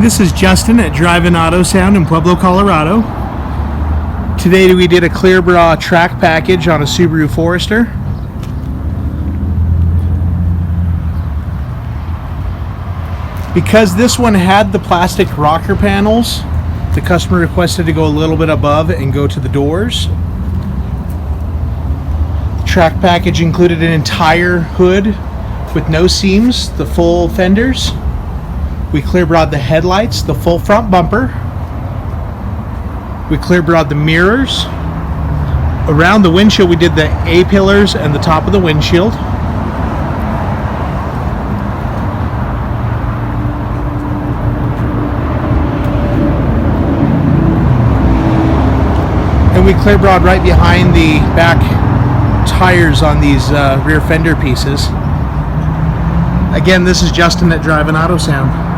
This is Justin at Drive-In Auto Sound in Pueblo, Colorado. Today we did a clear bra track package on a Subaru Forester. Because this one had the plastic rocker panels, the customer requested to go a little bit above and go to the doors. The track package included an entire hood with no seams, the full fenders. We clear bra'd the headlights, the full front bumper. We clear bra'd the mirrors. Around the windshield we did the A-pillars and the top of the windshield. And we clear bra'd right behind the back tires on these rear fender pieces. Again, this is Justin at Drive-In Auto Sound.